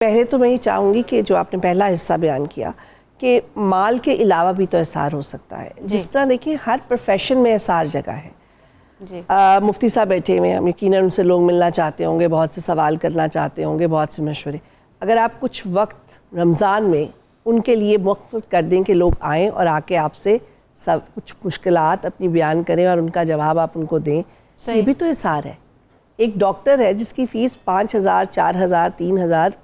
पहले तो मैं ये चाहूँगी कि जो आपने पहला हिस्सा बयान किया कि माल के अलावा भी तो एहसार हो सकता है। जिस तरह देखिए हर प्रोफेशन में एहसार जगह है जी। मुफ्ती साहब बैठे हुए हैं, हम यकीनन उनसे लोग मिलना चाहते होंगे, बहुत से सवाल करना चाहते होंगे, बहुत से मशवरे। अगर आप कुछ वक्त रमज़ान में उनके लिए वक्फ कर दें कि लोग आएँ और आके आपसे सब कुछ मुश्किलात अपनी बयान करें और उनका जवाब आप उनको दें, ये भी तो एहसार है। एक डॉक्टर है जिसकी फ़ीस 5,000, 4,000, 3,000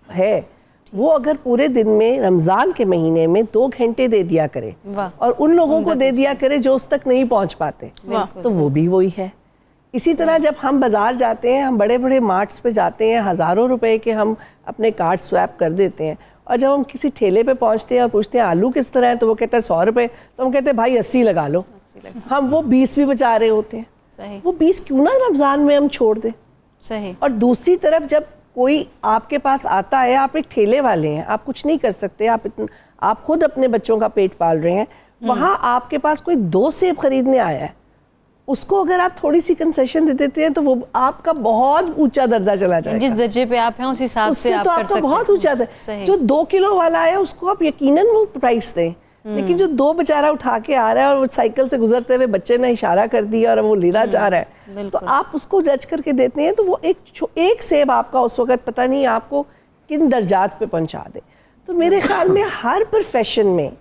है, वो अगर पूरे दिन में रमज़ान के महीने में 2 घंटे दे दिया करे और उन लोगों को दे दिया करे जो उस तक नहीं पहुंच पाते, तो वो भी वही है। इसी तरह जब हम बाज़ार जाते हैं, हम बड़े बड़े मार्ट्स पे जाते हैं, हज़ारों रुपए के हम अपने कार्ड स्वैप कर देते हैं, और जब हम किसी ठेले पे पहुंचते हैं और पूछते हैं आलू किस तरह है, तो वो कहता है 100 रुपये, तो हम कहते हैं भाई 80 लगा लो। हम वो 20 भी बचा रहे होते हैं। सही। वो 20 क्यों ना रमज़ान में हम छोड़ दें। सही। और दूसरी तरफ जब कोई आपके पास आता है, आप एक ठेले वाले हैं, आप कुछ नहीं कर सकते, आप खुद अपने बच्चों का पेट पाल रहे हैं, वहाँ आपके पास कोई 2 सेब खरीदने आया है, उसको अगर आप थोड़ी सी कंसेशन दे देते हैं तो वो आपका बहुत ऊंचा दर्जा चला जाएगा। जिस दर्जे पे आप हैं उस हिसाब से आप तो कर आपका सकते बहुत ऊंचा जो 2 किलो वाला है उसको आप यकीनन वो प्राइस दें, लेकिन जो 2 बेचारा उठा के आ रहा है और वो साइकिल से गुजरते हुए बच्चे ने इशारा कर दिया और वो लेना चाह रहा है, तो आप उसको जज करके देते हैं, तो वो एक सेब आपका उस वक्त पता नहीं आपको किन दर्जात पे पहुंचा दे। तो मेरे ख्याल में हर प्रोफेशन में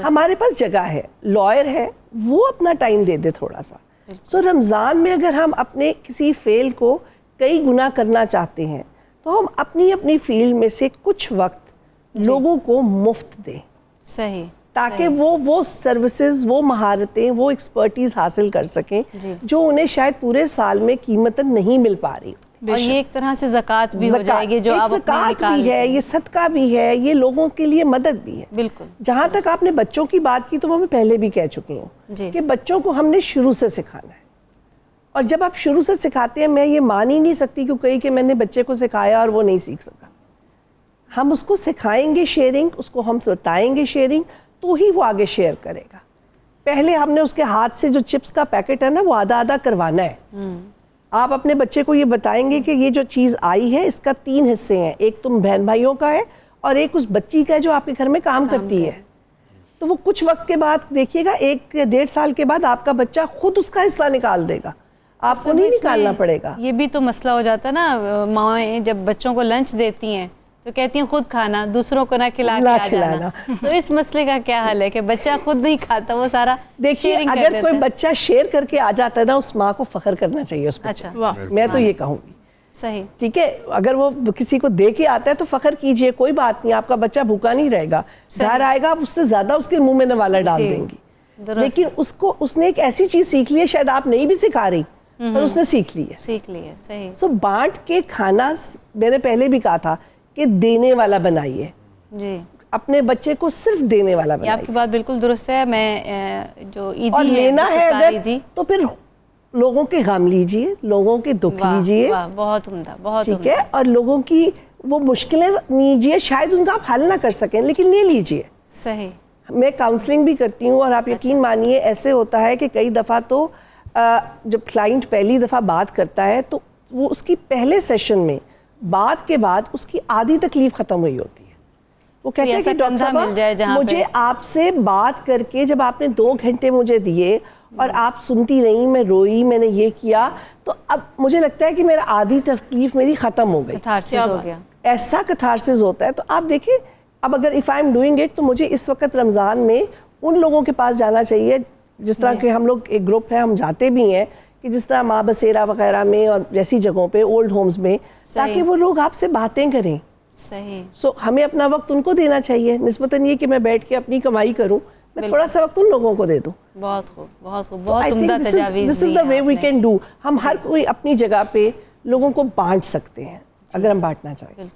हमारे पास जगह है। लॉयर है, वो अपना टाइम दे दे थोड़ा सा। सो रमज़ान में अगर हम अपने किसी फेल को कई गुना करना चाहते हैं, तो हम अपनी अपनी फील्ड में से कुछ वक्त लोगों को मुफ्त दें। सही। ताकि वो सर्विसेज, वो महारतें, वो एक्सपर्टीज हासिल कर सकें जो उन्हें शायद पूरे साल में कीमतन नहीं मिल पा रही। और ये एक तरह से ज़कात भी हो जाएगी, जो आप अपने निकाल भी है, ये सदका भी है, ये लोगों के लिए मदद भी है। बिल्कुल। जहाँ तक आपने बच्चों की बात की, तो वो मैं पहले भी कह चुकी हूँ कि बच्चों को हमने शुरू से सिखाना है, और जब आप शुरू से सिखाते हैं, मैं ये मान ही नहीं सकती कि मैंने बच्चे को सिखाया और वो नहीं सीख सका। हम उसको सिखाएंगे शेयरिंग, उसको हम बताएंगे शेयरिंग, तो ही वो आगे शेयर करेगा। पहले हमने उसके हाथ से जो चिप्स का पैकेट है ना, वो आधा आधा करवाना है। आप अपने बच्चे को ये बताएंगे कि ये जो चीज़ आई है इसका 3 हिस्से हैं, एक तुम बहन भाइयों का है और एक उस बच्ची का है जो आपके घर में काम करती है। तो वो कुछ वक्त के बाद देखिएगा, 1 या 1.5 साल के बाद आपका बच्चा खुद उसका हिस्सा निकाल देगा, आपको नहीं निकालना पड़ेगा। ये भी तो मसला हो जाता है ना, माएँ जब बच्चों को लंच देती हैं तो कहती हैं खुद खाना, दूसरों को ना खिला के आ जाना। तो इस मसले का क्या हल है कि बच्चा खुद नहीं खाता, वो सारा देखिए, अगर कोई बच्चा शेयर करके आ जाता है ना, उस माँ को फख्र करना चाहिए उस बच्चे। अच्छा, मैं तो ये कहूँगी। सही। ठीक है, अगर वो किसी को दे के आता है तो फख्र कीजिए, कोई बात नहीं, आपका बच्चा भूखा नहीं रहेगा। घर आएगा, आप उससे ज्यादा उसके मुंह में नवाला डाल देंगी, लेकिन उसने एक ऐसी चीज सीख ली है, शायद आप नहीं भी सिखा रही, पर उसने सीख ली है। सही। सो बांट के खाना, मैंने पहले भी कहा था कि देने वाला बनाइए जी, अपने बच्चे को सिर्फ देने वाला बनाइए। आपकी बात बिल्कुल दुरुस्त है। मैं जो ईदी और लेना है अगर, तो फिर लोगों के गम लीजिए, लोगों के दुख लीजिए। बहुत उम्दा, बहुत ठीक है। और लोगों की वो मुश्किलें लीजिए, शायद उनका आप हल ना कर सकें, लेकिन ले लीजिए। सही। मैं काउंसलिंग भी करती हूँ, और आप यकीन मानिए ऐसे होता है कि कई दफ़ा तो जब क्लाइंट पहली दफ़ा बात करता है, तो वो उसकी पहले सेशन में बात के बाद उसकी आधी तकलीफ खत्म हुई होती है। वो कहते हैं कि डॉक्टर साहब, मुझे आपसे बात करके, जब आपने 2 घंटे मुझे दिए और आप सुनती रही, मैं रोई, मैंने ये किया, तो अब मुझे लगता है कि मेरा आधी तकलीफ मेरी खत्म हो गई, कथारसिस हो गया। ऐसा कथारसिस होता है। तो आप देखिए, अब अगर if I am doing it, तो मुझे इस वक्त रमज़ान में उन लोगों के पास जाना चाहिए, जिस तरह के हम लोग एक ग्रुप है, हम जाते भी हैं, कि जिस तरह माँ बसेरा वगैरह में और जैसी जगहों पे, ओल्ड होम्स में, ताकि वो लोग आपसे बातें करें। सही। सो हमें अपना वक्त उनको देना चाहिए, निस्बतन ये कि मैं बैठ के अपनी कमाई करूं, मैं थोड़ा सा वक्त उन लोगों को दे दूं। बहुत खूब, बहुत खूब, बहुत उम्दा तजावीज़। This is the way we can do. हम हर कोई अपनी जगह पे लोगों को बांट सकते हैं, अगर हम बांटना चाहें।